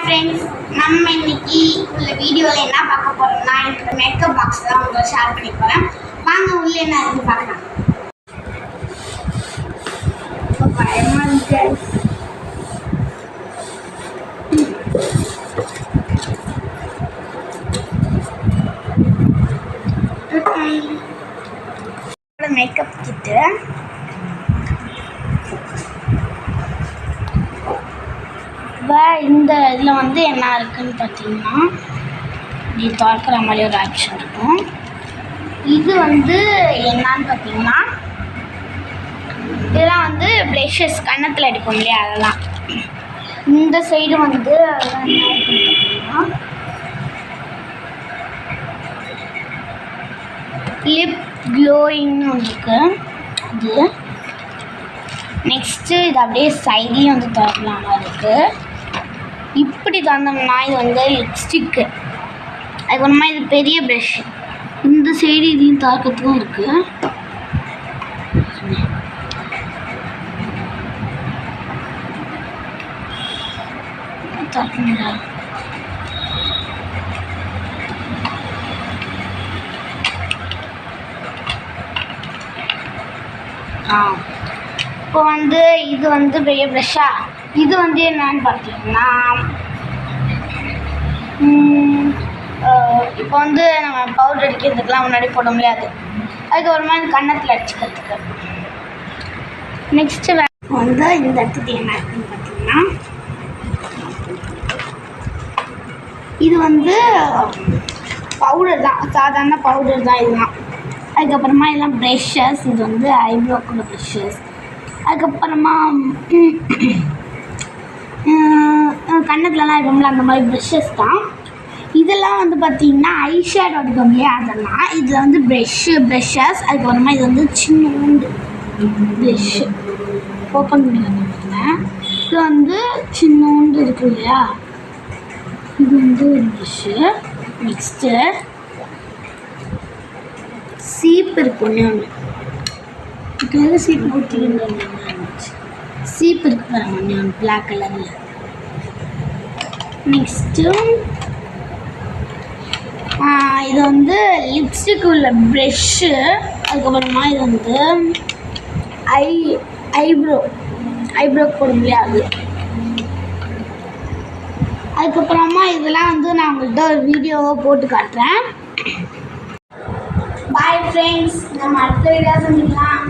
Friends, நம்ம இன்னைக்கு உள்ள வீடியோவில் என்ன பார்க்க போறோம்னா இந்த மேக்கப் பாக்ஸ் தான் உங்களுக்கு ஷேர் பண்ணி போகிறேன். வாங்க உள்ள என்ன இருக்குன்னு பார்க்கலாம். பயமா இருக்கு. மேக்கப் கிட்டு இந்த இதில் வந்து என்ன இருக்குன்னு பார்த்தீங்கன்னா இப்படி திறக்கிற மாதிரி ஒரு ஆப்ஷன் இருக்கும். இது வந்து என்னன்னு பார்த்தீங்கன்னா இதெல்லாம் வந்து ப்ளஷஸ் கன்னத்தில் அடிப்போம் இல்லையா, அதெல்லாம். இந்த சைடு வந்து அதெல்லாம் என்ன இருக்குன்னு பார்த்தீங்கன்னா லிப் க்ளோயிங்னு ஒன்று இருக்குது. இது நெக்ஸ்ட்டு இது அப்படியே சைட்லேயும் வந்து திறக்கலாமா இருக்குது. இப்படி தந்தோம்னா இது வந்து லிப்ஸ்டிக்கு. அதுக்கப்புறமா இது பெரிய ப்ரஷ். இந்த சைடு இதையும் திறக்கிறதுக்கும் இருக்குது. திறக்கணுங்களா? இப்போ வந்து இது வந்து பெரிய ப்ரஷ்ஷா. இது வந்து என்னன்னு பார்த்தீங்கன்னா இப்போ வந்து நம்ம பவுடர் அடிக்கிறதுக்கெலாம் முன்னாடி போட முடியாது. அதுக்கப்புறமா இது கன்னத்தில் அடிச்சுக்கிறதுக்கு. நெக்ஸ்ட்டு வந்து இந்த இடத்துக்கு என்ன இருக்குன்னு பார்த்தீங்கன்னா இது வந்து பவுடர் தான், சாதாரண பவுடர் தான் இதெல்லாம். அதுக்கப்புறமா இதெல்லாம் ப்ரெஷ்ஷஸ். இது வந்து ஐப்ரோக்குள்ள ப்ரெஷ்ஷஸ். அதுக்கப்புறமா கன்னத்துலலாம் இருக்கும்ல அந்த மாதிரி ப்ரெஷ்ஷஸ் தான். இதெல்லாம் வந்து பார்த்திங்கன்னா ஐ ஷேடோ அடிக்கும் இல்லையா, அதெல்லாம். இதில் வந்து ப்ரெஷ்ஷஸ். அதுக்கப்புறமா இது வந்து சின்னோண்டு ப்ரெஷ்ஷு ஓப்பன் பண்ணி வந்துருக்கேன். இது வந்து சின்னோண்டு இருக்கு இல்லையா, இது வந்து ஒரு ப்ரெஷ்ஷு. நெக்ஸ்ட்டு சீப்பு இருக்கு ஒன்று இதுக்காக சீப்பு கொடுத்தீங்கன்னு சீப்பு இருக்கு பாருங்க ஒன்று பிளாக் கலரில். நெக்ஸ்ட்டு இது வந்து லிப்ஸ்டிக் உள்ள ப்ரெஷ்ஷு. அதுக்கப்புறமா இது வந்து ஐப்ரோ போடும் இல்லையா, அது. அதுக்கப்புறமா இதெல்லாம் வந்து நான் உங்கள்கிட்ட ஒரு வீடியோவை போட்டு காட்டுறேன். பாய் ஃப்ரெண்ட்ஸ், நம்ம அடுத்த வீடியோ சந்திக்கலாம்.